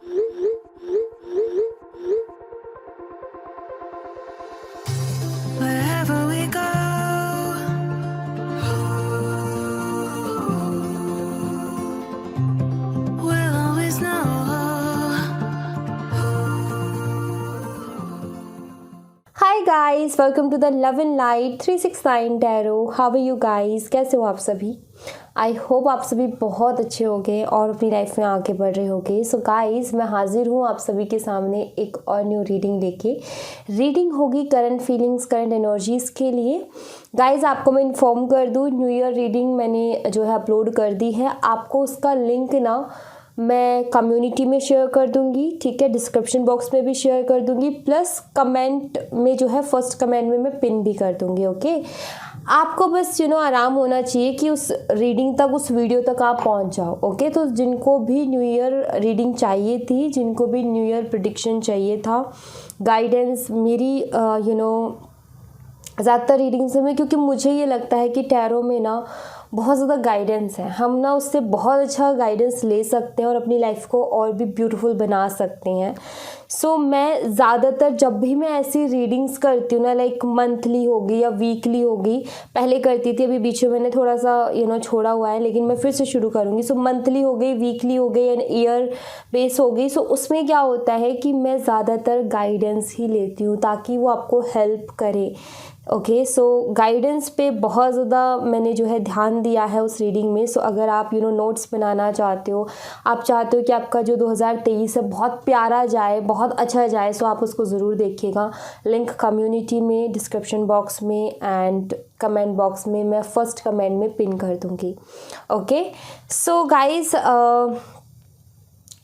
Wherever we go, we'll always know. Hi guys, welcome to the love and light 369 tarot. How are you guys? कैसे हो आप सभी? I hope आप सभी बहुत अच्छे होंगे और अपनी लाइफ में आगे बढ़ रहे होंगे। सो गाइस, मैं हाजिर हूँ आप सभी के सामने एक और न्यू रीडिंग लेके। रीडिंग होगी करंट फीलिंग्स, करंट एनर्जीज़ के लिए। गाइस, आपको मैं इन्फॉर्म कर दूँ, न्यू ईयर रीडिंग मैंने जो है अपलोड कर दी है। आपको उसका लिंक ना मैं कम्युनिटी में शेयर कर दूंगी, ठीक है, डिस्क्रिप्शन बॉक्स में भी शेयर कर दूंगी, प्लस कमेंट में जो है फर्स्ट कमेंट में मैं पिन भी कर दूंगी। ओके, आपको बस आराम होना चाहिए कि उस रीडिंग तक, उस वीडियो तक आप पहुंच जाओ। ओके, तो जिनको भी न्यू ईयर रीडिंग चाहिए थी, जिनको भी न्यू ईयर प्रेडिक्शन चाहिए था, गाइडेंस मेरी ज़्यादातर रीडिंग्स में, क्योंकि मुझे ये लगता है कि टैरो में ना बहुत ज़्यादा गाइडेंस है। हम ना उससे बहुत अच्छा गाइडेंस ले सकते हैं और अपनी लाइफ को और भी ब्यूटीफुल बना सकते हैं। सो मैं ज़्यादातर जब भी मैं ऐसी रीडिंग्स करती हूँ ना, लाइक मंथली होगी या वीकली होगी, पहले करती थी, अभी बीच में मैंने थोड़ा सा छोड़ा हुआ है, लेकिन मैं फिर से शुरू करूँगी। सो मंथली हो गई, वीकली हो गई एंड ईयर बेस हो गई। सो उसमें क्या होता है कि मैं ज़्यादातर गाइडेंस ही लेती हूँ ताकि वो आपको हेल्प करे। ओके, सो गाइडेंस पे बहुत ज़्यादा मैंने जो है ध्यान दिया है उस रीडिंग में। सो अगर आप नोट्स बनाना चाहते हो, आप चाहते हो कि आपका जो 2023 है बहुत प्यारा जाए, बहुत अच्छा जाए, सो आप उसको ज़रूर देखिएगा। लिंक कम्युनिटी में, डिस्क्रिप्शन बॉक्स में एंड कमेंट बॉक्स में मैं फर्स्ट कमेंट में पिन कर दूँगी। ओके, सो गाइस,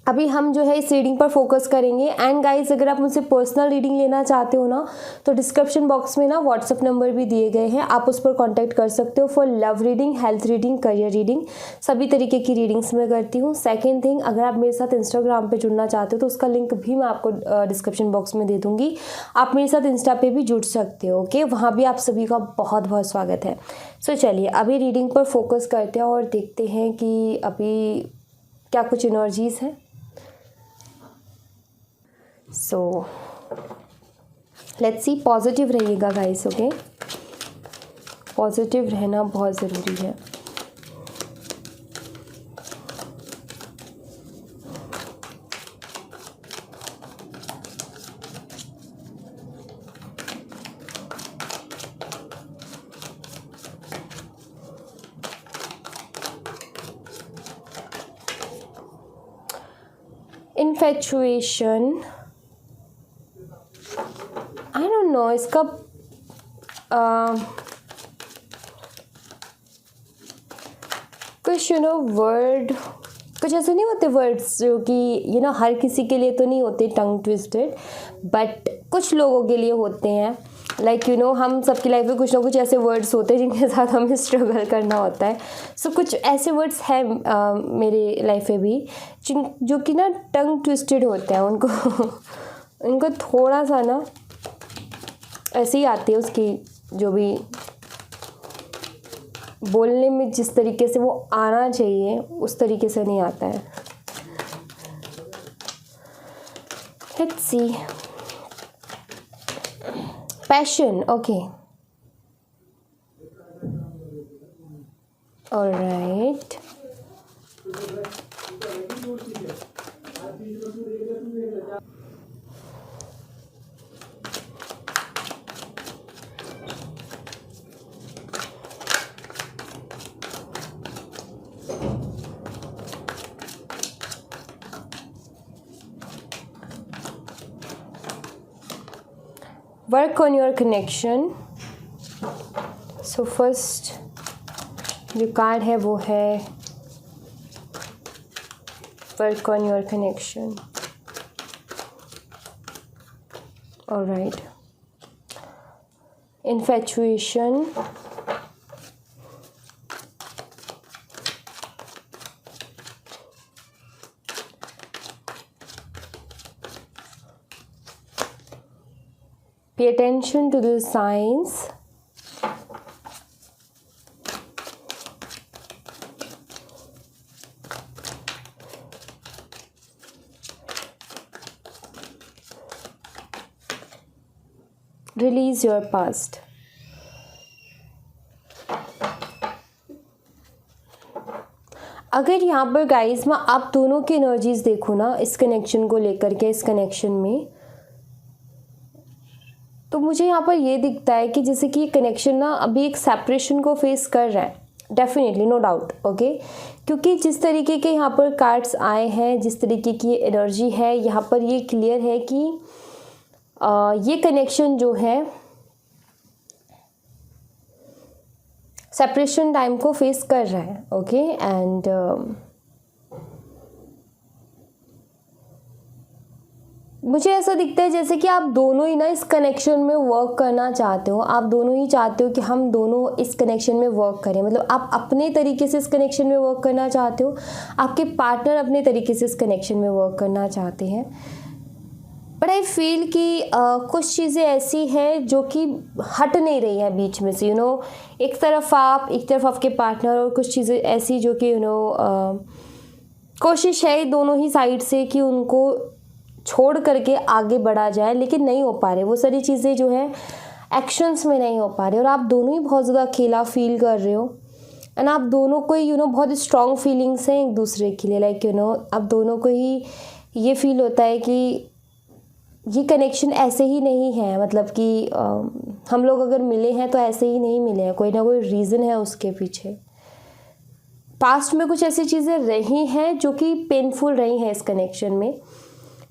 अभी हम जो है इस रीडिंग पर फोकस करेंगे। एंड गाइस, अगर आप मुझसे पर्सनल रीडिंग लेना चाहते हो ना, तो डिस्क्रिप्शन बॉक्स में ना व्हाट्सअप नंबर भी दिए गए हैं, आप उस पर कांटेक्ट कर सकते हो for love reading, health reading, career reading, सभी तरीके की रीडिंग्स मैं करती हूँ। सेकेंड थिंग, अगर आप मेरे साथ इंस्टाग्राम पे जुड़ना चाहते हो तो उसका लिंक भी मैं आपको डिस्क्रिप्शन बॉक्स में दे दूँगी। आप मेरे साथ इंस्टा पे भी जुड़ सकते हो। ओके, वहाँ भी आप सभी का बहुत बहुत स्वागत है। सो चलिए अभी रीडिंग पर फोकस करते हैं और देखते हैं कि अभी क्या कुछ एनर्जीज़ हैं। सो लेट्स सी, पॉजिटिव रहिएगा गाइस। ओके, पॉजिटिव रहना बहुत ज़रूरी है। इन्फेचुएशन, आई डोंट नो इसका कुछ वर्ड, कुछ ऐसे नहीं होते वर्ड्स जो कि हर किसी के लिए तो नहीं होते टंग ट्विस्टेड, बट कुछ लोगों के लिए होते हैं। लाइक हम सबकी लाइफ में कुछ ना कुछ ऐसे वर्ड्स होते हैं जिनके साथ हमें स्ट्रगल करना होता है। सो कुछ ऐसे वर्ड्स हैं मेरे लाइफ में भी जो कि ना टंग ट्विस्टेड होते हैं। उनको थोड़ा सा ना ऐसे ही आती है, उसकी जो भी बोलने में जिस तरीके से वो आना चाहिए उस तरीके से नहीं आता है। Let's see, passion. Okay, alright, work on your connection. So first जो कार्ड है वो है work on your connection. Alright, infatuation, pay attention to the signs, release your past. अगर यहाँ पर गाइस मैं आप दोनों की एनर्जीज देखूँ ना इस कनेक्शन को लेकर के, इस कनेक्शन में, तो मुझे यहाँ पर ये दिखता है कि जैसे कि ये कनेक्शन ना अभी एक सेपरेशन को फेस कर रहा है, डेफिनेटली, नो डाउट, ओके। क्योंकि जिस तरीके के यहाँ पर कार्ड्स आए हैं, जिस तरीके की एनर्जी है यहाँ पर, ये क्लियर है कि ये कनेक्शन जो है सेपरेशन टाइम को फेस कर रहा है, ओके। एंड मुझे ऐसा दिखता है जैसे कि आप दोनों ही ना इस कनेक्शन में वर्क करना चाहते हो, आप दोनों ही चाहते हो कि हम दोनों इस कनेक्शन में वर्क करें, मतलब आप अपने तरीके से इस कनेक्शन में वर्क करना चाहते हो, आपके पार्टनर अपने तरीके से इस कनेक्शन में वर्क करना चाहते हैं। बट आई फील कि कुछ चीज़ें ऐसी हैं जो कि हट नहीं रही हैं बीच में से, यू नो, एक तरफ आपके पार्टनर, और कुछ चीज़ें ऐसी जो कि कोशिश है दोनों ही साइड से कि उनको छोड़ करके आगे बढ़ा जाए, लेकिन नहीं हो पा रहे, वो सारी चीज़ें जो है एक्शंस में नहीं हो पा रही, और आप दोनों ही बहुत ज़्यादा अकेला फील कर रहे हो। एंड आप दोनों को ही बहुत स्ट्रॉन्ग फीलिंग्स हैं एक दूसरे के लिए, लाइक आप दोनों को ही ये फील होता है कि ये कनेक्शन ऐसे ही नहीं है, मतलब कि हम लोग अगर मिले हैं तो ऐसे ही नहीं मिले हैं, कोई ना कोई रीज़न है उसके पीछे। पास्ट में कुछ ऐसी चीज़ें रही हैं जो कि पेनफुल रही हैं इस कनेक्शन में,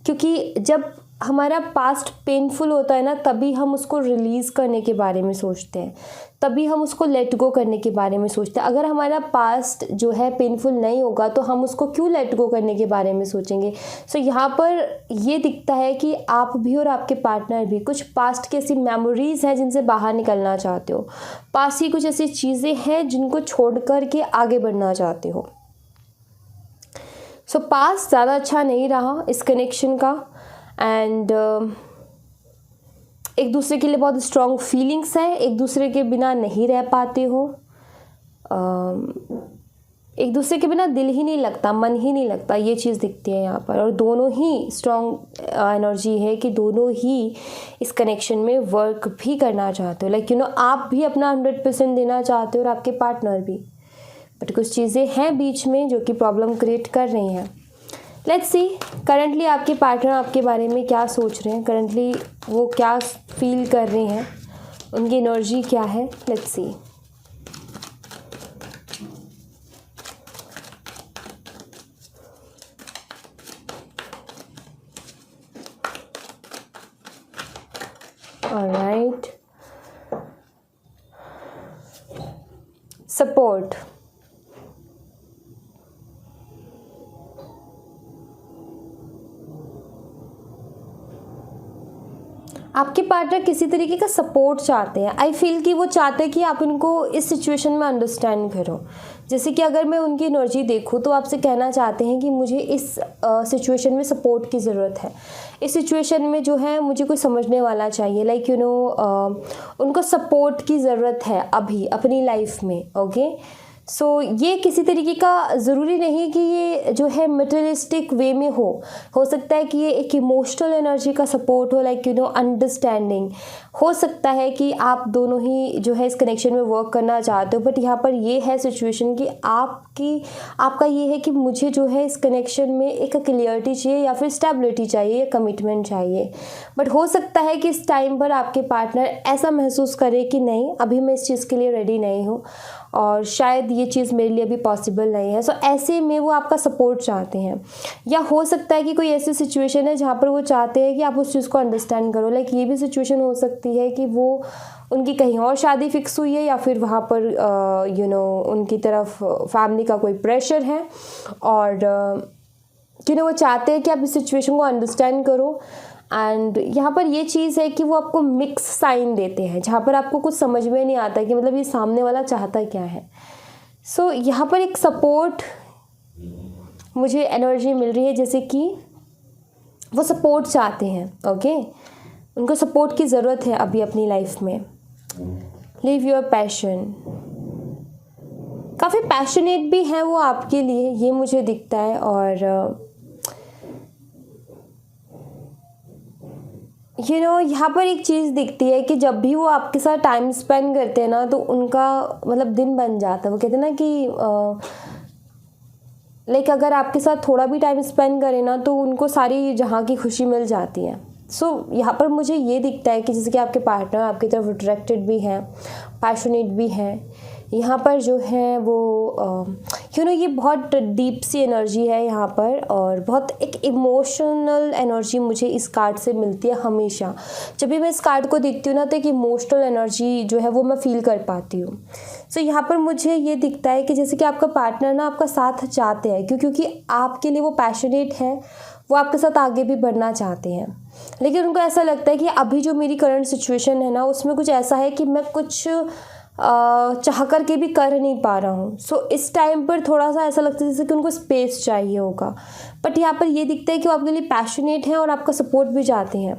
क्योंकि जब हमारा पास्ट पेनफुल होता है ना, तभी हम उसको रिलीज़ करने के बारे में सोचते हैं, तभी हम उसको लेट गो करने के बारे में सोचते हैं। अगर हमारा पास्ट जो है पेनफुल नहीं होगा तो हम उसको क्यों लेट गो करने के बारे में सोचेंगे। सो यहाँ पर ये दिखता है कि आप भी और आपके पार्टनर भी कुछ पास्ट की ऐसी मेमोरीज़ हैं जिनसे बाहर निकलना चाहते हो, पास्ट की कुछ ऐसी चीज़ें हैं जिनको छोड़ कर के आगे बढ़ना चाहते हो। सो पास्ट ज़्यादा अच्छा नहीं रहा इस कनेक्शन का, एंड एक दूसरे के लिए बहुत स्ट्रॉन्ग फीलिंग्स है, एक दूसरे के बिना नहीं रह पाते हो, एक दूसरे के बिना दिल ही नहीं लगता, मन ही नहीं लगता, ये चीज़ दिखती है यहाँ पर। और दोनों ही स्ट्रॉन्ग एनर्जी है कि दोनों ही इस कनेक्शन में वर्क भी करना चाहते हो, लाइक आप भी अपना 100% देना चाहते हो और आपके पार्टनर भी, बट कुछ चीज़ें हैं बीच में जो कि प्रॉब्लम क्रिएट कर रही हैं। लेट्स सी करंटली आपके पार्टनर आपके बारे में क्या सोच रहे हैं, करंटली वो क्या फील कर रहे हैं, उनकी एनर्जी क्या है। Let's see. Alright, support. आपके पार्टनर किसी तरीके का सपोर्ट चाहते हैं। आई फील कि वो चाहते हैं कि आप उनको इस सिचुएशन में अंडरस्टैंड करो। जैसे कि अगर मैं उनकी एनर्जी देखूँ तो आपसे कहना चाहते हैं कि मुझे इस सिचुएशन में सपोर्ट की ज़रूरत है, इस सिचुएशन में जो है मुझे कोई समझने वाला चाहिए, लाइक उनको सपोर्ट की ज़रूरत है अभी अपनी लाइफ में, ओके। सो ये किसी तरीके का ज़रूरी नहीं कि ये जो है मटेरियलिस्टिक वे में हो सकता है कि ये एक इमोशनल एनर्जी का सपोर्ट हो, लाइक अंडरस्टैंडिंग। हो सकता है कि आप दोनों ही जो है इस कनेक्शन में वर्क करना चाहते हो, बट यहाँ पर ये है सिचुएशन कि आपका ये है कि मुझे जो है इस कनेक्शन में एक क्लियरिटी चाहिए या फिर स्टेबिलिटी चाहिए या कमिटमेंट चाहिए। बट हो सकता है कि इस टाइम पर आपके पार्टनर ऐसा महसूस करे कि नहीं, अभी मैं इस चीज़ के लिए रेडी नहीं हूँ और शायद ये चीज़ मेरे लिए अभी पॉसिबल नहीं है। सो ऐसे में वो आपका सपोर्ट चाहते हैं, या हो सकता है कि कोई ऐसी सिचुएशन है जहाँ पर वो चाहते हैं कि आप उस चीज़ को अंडरस्टैंड करो, लाइक ये भी सिचुएशन हो सकती है कि वो उनकी कहीं और शादी फिक्स हुई है या फिर वहाँ पर उनकी तरफ फैमिली का कोई प्रेशर है और वो चाहते हैं कि आप इस सिचुएशन को अंडरस्टैंड करो। एंड यहाँ पर ये चीज़ है कि वो आपको मिक्स साइन देते हैं जहाँ पर आपको कुछ समझ में नहीं आता कि मतलब ये सामने वाला चाहता क्या है। सो यहाँ पर एक सपोर्ट मुझे एनर्जी मिल रही है, जैसे कि वो सपोर्ट चाहते हैं, ओके। उनको सपोर्ट की ज़रूरत है अभी अपनी लाइफ में। लिव योर पैशन, काफ़ी पैशनेट भी हैं वो आपके लिए, ये मुझे दिखता है। और यहाँ पर एक चीज़ दिखती है कि जब भी वो आपके साथ टाइम स्पेंड करते हैं ना तो उनका मतलब दिन बन जाता है। वो कहते हैं ना कि लाइक अगर आपके साथ थोड़ा भी टाइम स्पेंड करें ना तो उनको सारी जहाँ की खुशी मिल जाती है। यहाँ पर मुझे ये दिखता है कि जैसे कि आपके पार्टनर आपकी तरफ अट्रैक्टेड भी हैं, पैशनेट भी हैं। यहाँ पर जो है वो ये बहुत डीप सी एनर्जी है यहाँ पर, और बहुत एक इमोशनल एनर्जी मुझे इस कार्ड से मिलती है हमेशा। जब भी मैं इस कार्ड को देखती हूँ ना तो एक इमोशनल एनर्जी जो है वो मैं फील कर पाती हूँ। यहाँ पर मुझे ये दिखता है कि जैसे कि आपका पार्टनर ना आपका साथ चाहते हैं, क्योंकि आपके लिए वो पैशनेट है, वो आपके साथ आगे भी बढ़ना चाहते हैं। लेकिन उनको ऐसा लगता है कि अभी जो मेरी करंट सिचुएशन है ना उसमें कुछ ऐसा है कि मैं कुछ चाह कर के भी कर नहीं पा रहा हूँ। इस टाइम पर थोड़ा सा ऐसा लगता है जैसे कि उनको स्पेस चाहिए होगा। बट यहाँ पर ये दिखता है कि वो आपके लिए पैशनेट हैं और आपका सपोर्ट भी चाहते हैं।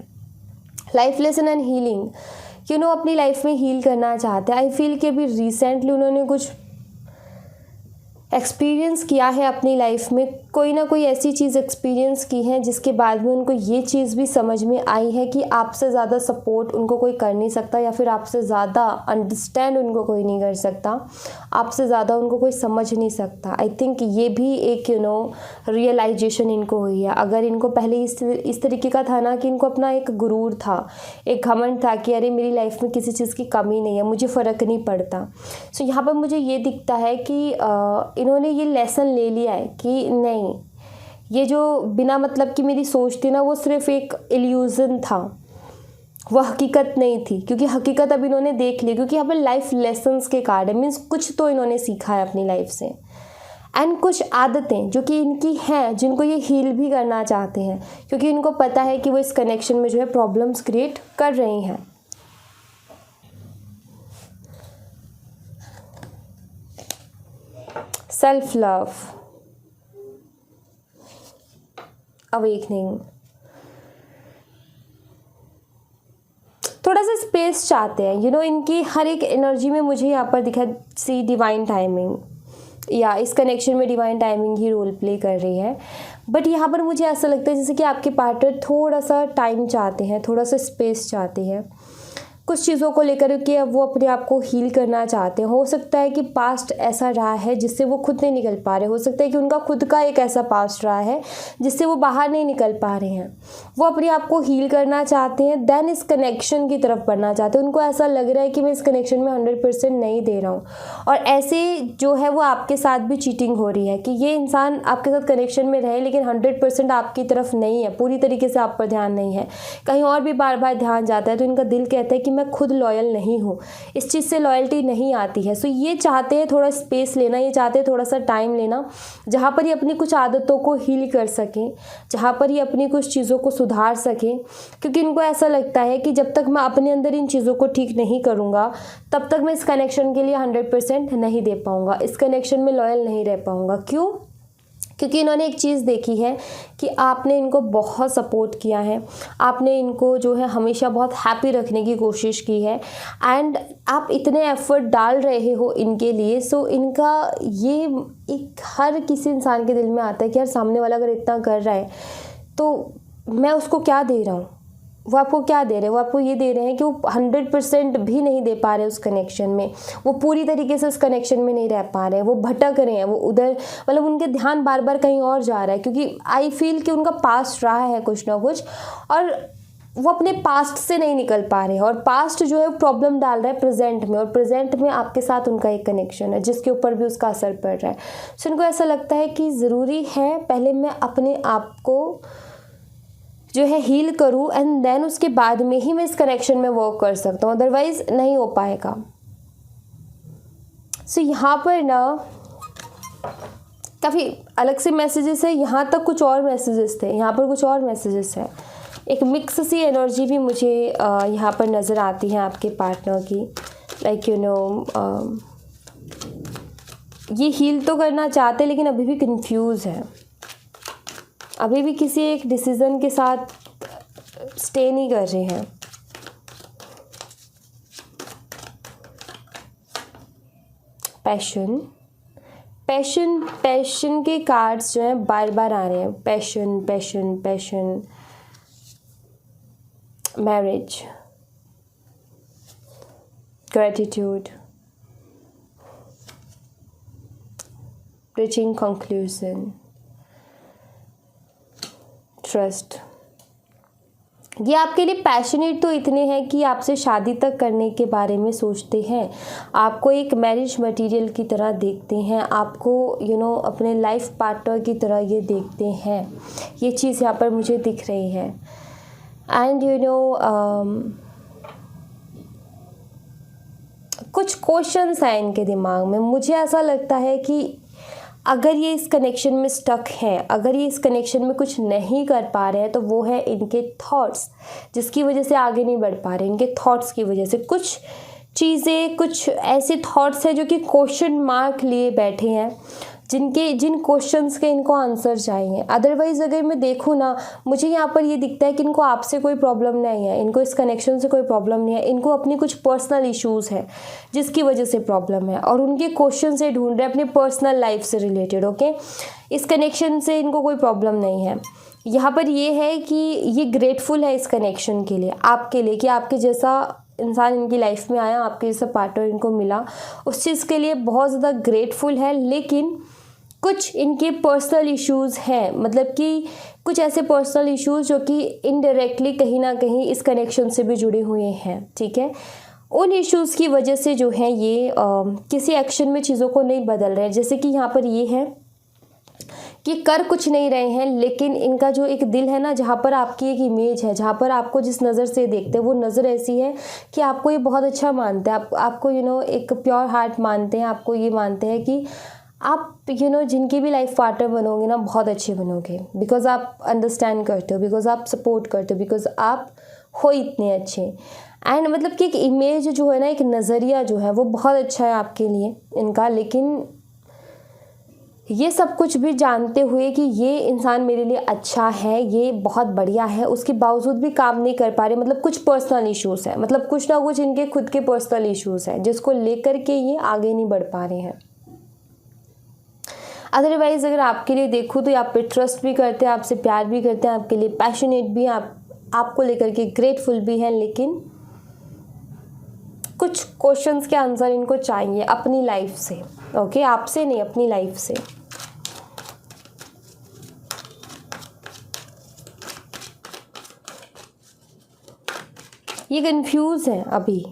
लाइफ लेसन एंड हीलिंग, अपनी लाइफ में हील करना चाहते हैं। आई फील कि अभी रिसेंटली उन्होंने कुछ एक्सपीरियंस किया है अपनी लाइफ में, कोई ना कोई ऐसी चीज़ एक्सपीरियंस की है जिसके बाद में उनको ये चीज़ भी समझ में आई है कि आपसे ज़्यादा सपोर्ट उनको कोई कर नहीं सकता, या फिर आपसे ज़्यादा अंडरस्टैंड उनको कोई नहीं कर सकता, आपसे ज़्यादा उनको कोई समझ नहीं सकता। आई थिंक ये भी एक रियलाइजेशन इनको हुई है। अगर इनको पहले इस तरीके का था ना कि इनको अपना एक गुरूर था, एक घमंड था कि अरे मेरी लाइफ में किसी चीज़ की कमी नहीं है, मुझे फ़र्क नहीं पड़ता। यहाँ पर मुझे ये दिखता है कि इन्होंने ये लेसन ले लिया है कि नहीं, ये जो बिना मतलब की मेरी सोच थी ना वो सिर्फ एक इल्यूज़न था, वह हकीकत नहीं थी। क्योंकि हकीकत अब इन्होंने देख ली, क्योंकि यहाँ पर लाइफ लेसन्स के कार्ड है। मीन्स कुछ तो इन्होंने सीखा है अपनी लाइफ से, एंड कुछ आदतें जो कि इनकी हैं जिनको ये हील भी करना चाहते हैं, क्योंकि इनको पता है कि वो इस कनेक्शन में जो है प्रॉब्लम्स क्रिएट कर रही हैं। सेल्फ लव, अवेकनिंग, थोड़ा सा स्पेस चाहते हैं। इनकी हर एक एनर्जी में मुझे यहाँ पर दिखा सी डिवाइन टाइमिंग, या इस कनेक्शन में डिवाइन टाइमिंग ही रोल प्ले कर रही है। बट यहाँ पर मुझे ऐसा लगता है जैसे कि आपके पार्टनर थोड़ा सा टाइम चाहते हैं, थोड़ा सा स्पेस चाहते हैं कुछ चीज़ों को लेकर के। अब वो अपने आप को हील करना चाहते हैं। हो सकता है कि पास्ट ऐसा रहा है जिससे वो खुद नहीं निकल पा रहे, हो सकता है कि उनका खुद का एक ऐसा पास्ट रहा है जिससे वो बाहर नहीं निकल पा रहे हैं। वो अपने आप को हील करना चाहते हैं, देन इस कनेक्शन की तरफ बढ़ना चाहते हैं। उनको ऐसा लग रहा है कि मैं इस कनेक्शन में 100% नहीं दे रहा हूँ, और ऐसे जो है वो आपके साथ भी चीटिंग हो रही है कि ये इंसान आपके साथ कनेक्शन में रहे लेकिन 100% आपकी तरफ नहीं है, पूरी तरीके से आप पर ध्यान नहीं है, कहीं और भी बार बार ध्यान जाता है। तो इनका दिल कहता है कि मैं खुद लॉयल नहीं हूँ, इस चीज़ से लॉयल्टी नहीं आती है। ये चाहते हैं थोड़ा स्पेस लेना, ये चाहते हैं थोड़ा सा टाइम लेना, जहाँ पर ये अपनी कुछ आदतों को हील कर सकें, जहाँ पर ये अपनी कुछ चीज़ों को सुधार सकें। क्योंकि इनको ऐसा लगता है कि जब तक मैं अपने अंदर इन चीज़ों को ठीक नहीं करूँगा तब तक मैं इस कनेक्शन के लिए 100% नहीं दे पाऊँगा, इस कनेक्शन में लॉयल नहीं रह पाऊँगा। क्यों? क्योंकि इन्होंने एक चीज़ देखी है कि आपने इनको बहुत सपोर्ट किया है, आपने इनको जो है हमेशा बहुत हैप्पी रखने की कोशिश की है, एंड आप इतने एफर्ट डाल रहे हो इनके लिए। इनका ये एक हर किसी इंसान के दिल में आता है कि यार सामने वाला अगर इतना कर रहा है तो मैं उसको क्या दे रहा हूँ। वो आपको क्या दे रहे हैं? वो आपको ये दे रहे हैं कि वो 100% भी नहीं दे पा रहे उस कनेक्शन में, वो पूरी तरीके से उस कनेक्शन में नहीं रह पा रहे हैं, वो भटक रहे हैं, वो उधर मतलब उनके ध्यान बार बार कहीं और जा रहा है। क्योंकि आई फील कि उनका पास्ट रहा है कुछ ना कुछ, और वो अपने पास्ट से नहीं निकल पा रहे हैं, और पास्ट जो है प्रॉब्लम डाल रहा है प्रेजेंट में, और प्रेजेंट में आपके साथ उनका एक कनेक्शन है जिसके ऊपर भी उसका असर पड़ रहा है। उनको ऐसा लगता है कि ज़रूरी है पहले मैं अपने आप को जो है हील करूँ, एंड देन उसके बाद में ही मैं इस कनेक्शन में वर्क कर सकता हूँ, अदरवाइज नहीं हो पाएगा। यहाँ पर ना काफ़ी अलग से मैसेजेस है, यहाँ तक कुछ और मैसेजेस थे, यहाँ पर कुछ और मैसेजेस है। एक मिक्स सी एनर्जी भी मुझे यहाँ पर नज़र आती है आपके पार्टनर की, लाइक ये हील तो करना चाहते लेकिन अभी भी कंफ्यूज है, अभी भी किसी एक डिसीज़न के साथ स्टे नहीं कर रहे हैं। पैशन के कार्ड्स जो हैं बार बार आ रहे हैं। Passion, marriage, gratitude, reaching conclusion, trust. ये आपके लिए पैशनेट तो इतने हैं कि आपसे शादी तक करने के बारे में सोचते हैं, आपको एक मैरिज मटेरियल की तरह देखते हैं, आपको अपने लाइफ पार्टनर की तरह ये देखते हैं. ये चीज़ यहाँ पर मुझे दिख रही है. एंड कुछ क्वेश्चंस हैं इनके दिमाग में. मुझे ऐसा लगता है कि अगर ये इस कनेक्शन में स्टक हैं, अगर ये इस कनेक्शन में कुछ नहीं कर पा रहे हैं, तो वो है इनके थॉट्स, जिसकी वजह से आगे नहीं बढ़ पा रहे. इनके थॉट्स की वजह से कुछ चीज़ें, कुछ ऐसे थॉट्स हैं जो कि क्वेश्चन मार्क लिए बैठे हैं, जिन क्वेश्चंस के इनको आंसर चाहिए. अदरवाइज़ अगर मैं देखूँ ना, मुझे यहाँ पर ये दिखता है कि इनको आपसे कोई प्रॉब्लम नहीं है, इनको इस कनेक्शन से कोई प्रॉब्लम नहीं है. इनको अपनी कुछ पर्सनल इश्यूज़ है जिसकी वजह से प्रॉब्लम है, और उनके क्वेश्चन से ढूंढ रहे हैं अपनी पर्सनल लाइफ से रिलेटेड. ओके, इस कनेक्शन से इनको कोई प्रॉब्लम नहीं है. यहाँ पर ये है कि ये ग्रेटफुल है इस कनेक्शन के लिए, आपके लिए, कि आपके जैसा इंसान इनकी लाइफ में आया, आपके जैसा पार्टनर इनको मिला, उस चीज़ के लिए बहुत ज़्यादा ग्रेटफुल है. लेकिन कुछ इनके पर्सनल इश्यूज़ हैं, मतलब कि कुछ ऐसे पर्सनल इश्यूज़ जो कि इनडायरेक्टली कहीं ना कहीं इस कनेक्शन से भी जुड़े हुए हैं. ठीक है, उन इश्यूज़ की वजह से जो है ये किसी एक्शन में चीज़ों को नहीं बदल रहे हैं. जैसे कि यहाँ पर ये है कि कर कुछ नहीं रहे हैं, लेकिन इनका जो एक दिल है ना, जहाँ पर आपकी एक इमेज है, जहाँ पर आपको जिस नज़र से देखते हैं वो नज़र ऐसी है कि आपको ये बहुत अच्छा मानते हैं, आपको एक प्योर हार्ट मानते हैं, आपको ये मानते हैं कि आप जिनकी भी लाइफ पार्टनर बनोगे ना, बहुत अच्छे बनोगे, बिकॉज आप अंडरस्टैंड करते हो, बिकॉज आप सपोर्ट करते हो, बिकॉज आप हो इतने अच्छे. एंड मतलब कि एक इमेज जो है ना, एक नज़रिया जो है वो बहुत अच्छा है आपके लिए इनका. लेकिन ये सब कुछ भी जानते हुए कि ये इंसान मेरे लिए अच्छा है, ये बहुत बढ़िया है, उसके बावजूद भी काम नहीं कर पा रहे. मतलब कुछ पर्सनल इश्यूज़ है, मतलब कुछ ना कुछ इनके खुद के पर्सनल इश्यूज़ हैं जिसको लेकर के ये आगे नहीं बढ़ पा रहे हैं. अदरवाइज़ अगर आपके लिए देखूँ तो आप पे ट्रस्ट भी करते हैं, आपसे प्यार भी करते हैं, आपके लिए पैशनेट भी हैं, आपको लेकर के ग्रेटफुल भी हैं. लेकिन कुछ क्वेश्चंस के आंसर इनको चाहिए अपनी लाइफ से. ओके, आपसे नहीं, अपनी लाइफ से. ये कंफ्यूज हैं अभी.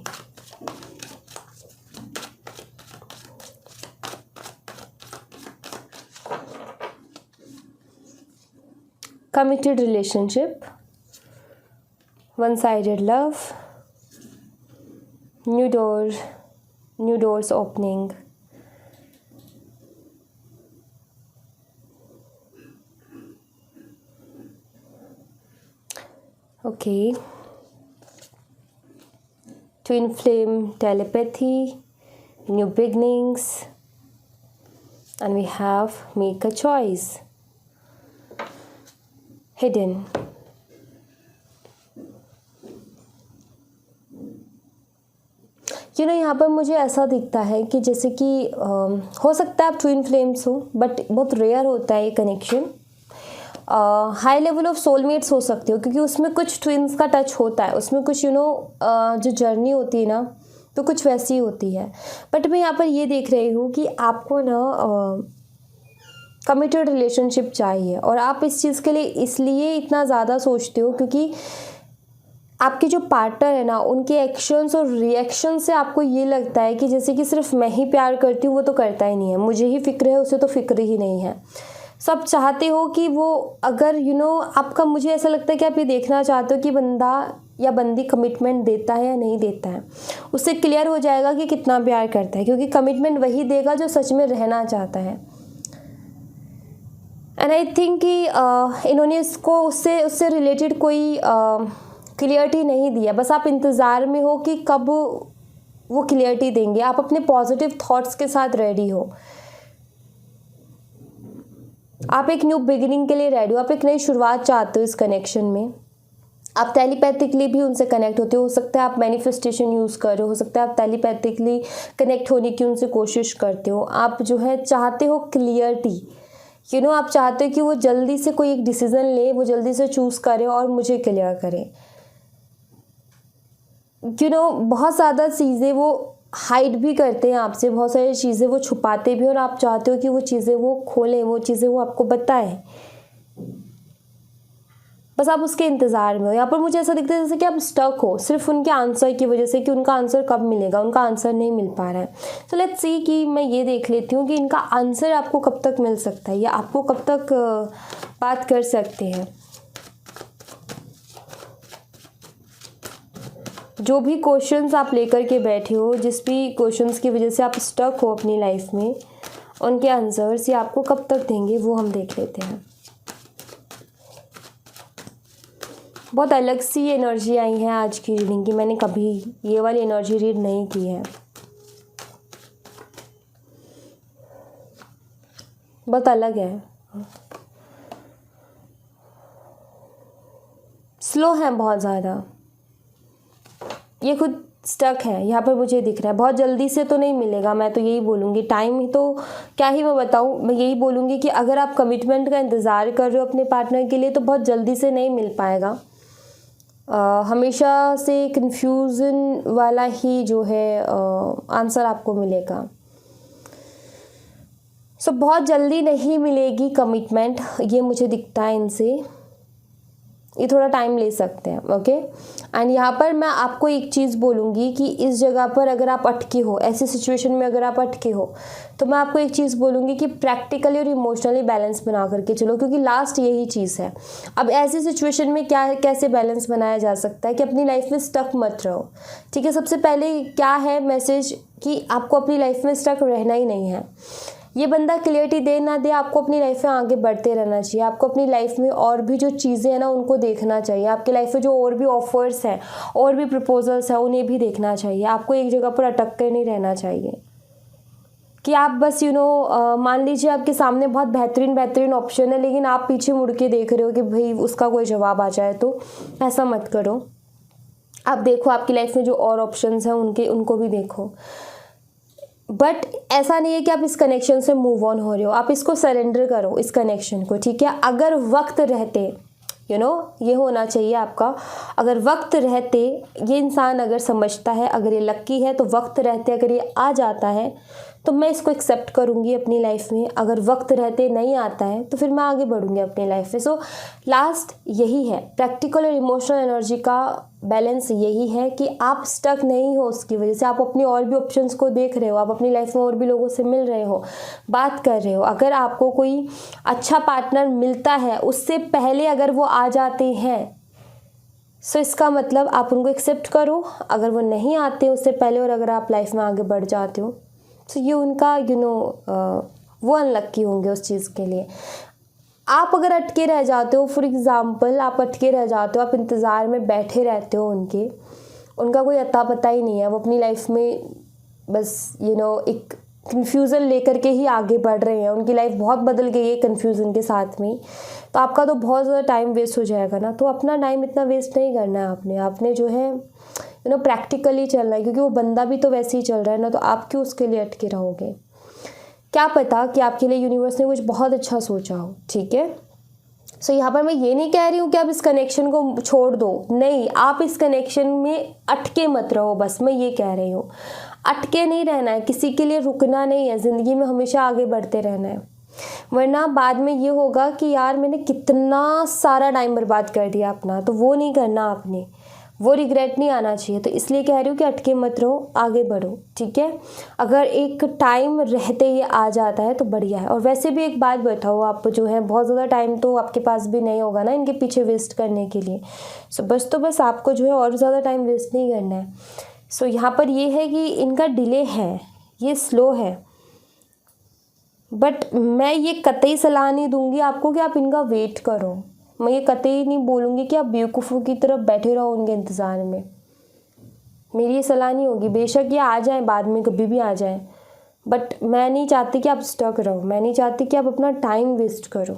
Committed relationship, one-sided love, new doors opening. Okay. Twin flame telepathy, new beginnings, and we have make a choice. Hidden. यहाँ पर मुझे ऐसा दिखता है कि जैसे कि हो सकता है आप ट्विन फ्लेम्स हो, बट बहुत रेयर होता है ये connection. High level of soulmates हो सकते हो, क्योंकि उसमें कुछ ट्विन्स का टच होता है, उसमें कुछ जो जर्नी होती है ना, तो कुछ वैसी होती है. बट मैं यहाँ पर ये देख रही हूँ कि आपको ना कमिटेड रिलेशनशिप चाहिए, और आप इस चीज़ के लिए इसलिए इतना ज़्यादा सोचते हो क्योंकि आपके जो पार्टनर है ना, उनके एक्शंस और रिएक्शन से आपको ये लगता है कि जैसे कि सिर्फ मैं ही प्यार करती हूँ, वो तो करता ही नहीं है, मुझे ही फिक्र है, उसे तो फिक्र ही नहीं है. सब चाहते हो कि वो अगर आपका, मुझे ऐसा लगता है कि आप ये देखना चाहते हो कि बंदा या बंदी कमिटमेंट देता है या नहीं देता है. उससे क्लियर हो जाएगा कि कितना प्यार करता है, क्योंकि कमिटमेंट वही देगा जो सच में रहना चाहता है. एंड आई थिंक कि इन्होंने इसको उससे रिलेटेड कोई क्लियरिटी नहीं दिया. बस आप इंतज़ार में हो कि कब वो क्लियरिटी देंगे. आप अपने पॉजिटिव थॉट्स के साथ रेडी हो, आप एक न्यू बिगिनिंग के लिए रेडी हो, आप एक नई शुरुआत चाहते हो इस कनेक्शन में. आप टेलीपैथिकली भी उनसे कनेक्ट होते हो सकता है आप मैनिफेस्टेशन यूज़ कर रहे हो सकता है आप टेलीपैथिकली कनेक्ट होने की उनसे कोशिश करते हो. आप जो है चाहते हो क्लियरिटी, आप चाहते हो कि वो जल्दी से कोई एक डिसीज़न ले, वो जल्दी से चूज़ करे और मुझे क्लियर करे. बहुत ज़्यादा चीज़ें वो हाइड भी करते हैं आपसे, बहुत सारी चीज़ें वो छुपाते भी, और आप चाहते हो कि वो चीज़ें वो खोलें, वो चीज़ें वो आपको बताएं, बस आप उसके इंतज़ार में हो। यहाँ पर मुझे ऐसा दिखता है जैसे कि आप स्टक हो सिर्फ उनके आंसर की वजह से, कि उनका आंसर कब मिलेगा, उनका आंसर नहीं मिल पा रहा है। तो लेट्स सी कि मैं ये देख लेती हूँ कि इनका आंसर आपको कब तक मिल सकता है, या आपको कब तक बात कर सकते हैं। जो भी क्वेश्चंस आप लेकर के बैठे हो, जिस भी क्वेश्चंस की वजह से आप स्टक हो अपनी लाइफ में, उनके आंसर्स ये आपको कब तक देंगे वो हम देख लेते हैं। बहुत अलग सी एनर्जी आई है आज की रीडिंग की, मैंने कभी ये वाली एनर्जी रीड नहीं की है। बहुत अलग है, स्लो है बहुत ज़्यादा, ये खुद स्टक है यहाँ पर मुझे दिख रहा है। बहुत जल्दी से तो नहीं मिलेगा, मैं तो यही बोलूँगी। टाइम ही तो क्या ही मैं बताऊँ, मैं यही बोलूँगी कि अगर आप कमिटमेंट का इंतज़ार कर रहे हो अपने पार्टनर के लिए तो बहुत जल्दी से नहीं मिल पाएगा। हमेशा से कन्फ्यूज़न वाला ही जो है आंसर आपको मिलेगा। सो बहुत जल्दी नहीं मिलेगी कमिटमेंट, ये मुझे दिखता है इनसे, ये थोड़ा टाइम ले सकते हैं। ओके, एंड यहाँ पर मैं आपको एक चीज़ बोलूँगी कि इस जगह पर अगर आप अटके हो, ऐसी सिचुएशन में अगर आप अटके हो, तो मैं आपको एक चीज़ बोलूँगी कि प्रैक्टिकली और इमोशनली बैलेंस बना करके चलो, क्योंकि लास्ट यही चीज़ है। अब ऐसी सिचुएशन में क्या है, कैसे बैलेंस बनाया जा सकता है कि अपनी लाइफ में स्टक मत रहो। ठीक है, सबसे पहले क्या है मैसेज कि आपको अपनी लाइफ में स्टक रहना ही नहीं है। ये बंदा क्लियरिटी दे ना दे, आपको अपनी लाइफ में आगे बढ़ते रहना चाहिए। आपको अपनी लाइफ में और भी जो चीज़ें हैं ना उनको देखना चाहिए। आपकी लाइफ में जो और भी ऑफर्स हैं, और भी प्रपोजल्स हैं, उन्हें भी देखना चाहिए। आपको एक जगह पर अटक कर नहीं रहना चाहिए कि आप बस मान लीजिए आपके सामने बहुत बेहतरीन ऑप्शन है, लेकिन आप पीछे मुड़ के देख रहे हो कि भाई उसका कोई जवाब आ जाए। तो ऐसा मत करो, आप देखो आपकी लाइफ में जो और ऑप्शंस हैं उनको भी देखो। बट ऐसा नहीं है कि आप इस कनेक्शन से मूव ऑन हो रहे हो, आप इसको सरेंडर करो, इस कनेक्शन को। ठीक है, अगर वक्त रहते ये होना चाहिए आपका, अगर वक्त रहते ये इंसान अगर समझता है, अगर ये लक्की है तो वक्त रहते अगर ये आ जाता है तो मैं इसको एक्सेप्ट करूँगी अपनी लाइफ में। अगर वक्त रहते नहीं आता है तो फिर मैं आगे बढ़ूँगी अपनी लाइफ में। सो लास्ट यही है, प्रैक्टिकल और इमोशनल एनर्जी का बैलेंस यही है कि आप स्टक नहीं हो, उसकी वजह से आप अपनी और भी ऑप्शंस को देख रहे हो, आप अपनी लाइफ में और भी लोगों से मिल रहे हो, बात कर रहे हो। अगर आपको कोई अच्छा पार्टनर मिलता है, उससे पहले अगर वो आ जाते हैं, सो इसका मतलब आप उनको एक्सेप्ट करो। अगर वो नहीं आते उससे पहले और अगर आप लाइफ में आगे बढ़ जाते हो, तो ये उनका वो अनलक्की होंगे उस चीज़ के लिए। आप अगर अटके रह जाते हो, फॉर एग्ज़ाम्पल आप अटके रह जाते हो, आप इंतज़ार में बैठे रहते हो उनका कोई अता पता ही नहीं है, वो अपनी लाइफ में बस एक कन्फ्यूज़न लेकर के ही आगे बढ़ रहे हैं, उनकी लाइफ बहुत बदल गई है कन्फ्यूज़न के साथ में। तो आपका तो बहुत ज़्यादा टाइम वेस्ट हो जाएगा ना। तो अपना टाइम इतना वेस्ट नहीं करना है आपने जो है प्रैक्टिकली चलना है, क्योंकि वो बंदा भी तो वैसे ही चल रहा है ना, तो आप क्यों उसके लिए अटके रहोगे। क्या पता कि आपके लिए यूनिवर्स ने कुछ बहुत अच्छा सोचा हो। ठीक है, सो यहाँ पर मैं ये नहीं कह रही हूँ कि आप इस कनेक्शन को छोड़ दो, नहीं, आप इस कनेक्शन में अटके मत रहो, बस मैं ये कह रही हूँ। अटके नहीं रहना है, किसी के लिए रुकना नहीं है, ज़िंदगी में हमेशा आगे बढ़ते रहना है, वरना बाद में ये होगा कि यार मैंने कितना सारा टाइम बर्बाद कर दिया अपना। तो वो नहीं करना आपने, वो रिग्रेट नहीं आना चाहिए। तो इसलिए कह रही हूँ कि अटके मत रहो, आगे बढ़ो। ठीक है, अगर एक टाइम रहते ये आ जाता है तो बढ़िया है। और वैसे भी एक बात बताओ, आप जो है बहुत ज़्यादा टाइम तो आपके पास भी नहीं होगा ना इनके पीछे वेस्ट करने के लिए। सो बस आपको जो है और ज़्यादा टाइम वेस्ट नहीं करना है। सो यहाँ पर ये है कि इनका डिले है, ये स्लो है, बट मैं ये कतई सलाह नहीं दूंगी आपको कि आप इनका वेट करो। मैं ये कतई नहीं बोलूँगी कि आप बेवकूफ़ों की तरफ बैठे रहो उनके इंतज़ार में, मेरी ये सलाह नहीं होगी। बेशक ये आ जाए बाद में, कभी भी आ जाए, बट मैं नहीं चाहती कि आप स्टक रहो, मैं नहीं चाहती कि आप अपना टाइम वेस्ट करो।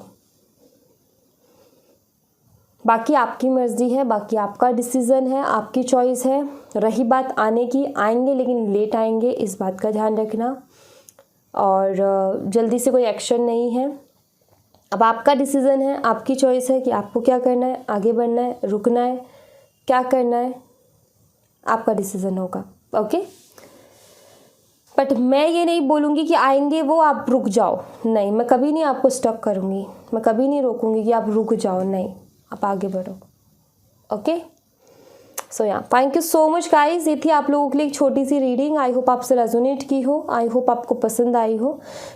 बाकी आपकी मर्ज़ी है, बाकी आपका डिसीज़न है, आपकी चॉइस है। रही बात आने की, आएंगे लेकिन लेट आएंगे, इस बात का ध्यान रखना। और जल्दी से कोई एक्शन नहीं है। अब आपका डिसीज़न है, आपकी चॉइस है कि आपको क्या करना है, आगे बढ़ना है, रुकना है, क्या करना है। आपका डिसीज़न होगा। ओके, बट मैं ये नहीं बोलूँगी कि आएंगे वो आप रुक जाओ, नहीं, मैं कभी नहीं आपको स्टक करूँगी, मैं कभी नहीं रोकूँगी कि आप रुक जाओ, नहीं, आप आगे बढ़ो। ओके, सो या thank you so much guys. ये थी आप लोगों के लिए एक छोटी सी रीडिंग। आई होप आपसे रेजोनेट की हो, आई होप आपको पसंद आई हो।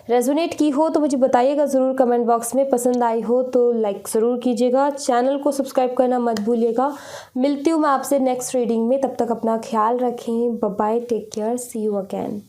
रेजोनेट की हो तो मुझे बताइएगा ज़रूर कमेंट बॉक्स में। पसंद आई हो तो लाइक ज़रूर कीजिएगा, चैनल को सब्सक्राइब करना मत भूलिएगा। मिलती हूँ मैं आपसे नेक्स्ट रीडिंग में, तब तक अपना ख्याल रखें। Bye bye, take care, see you again.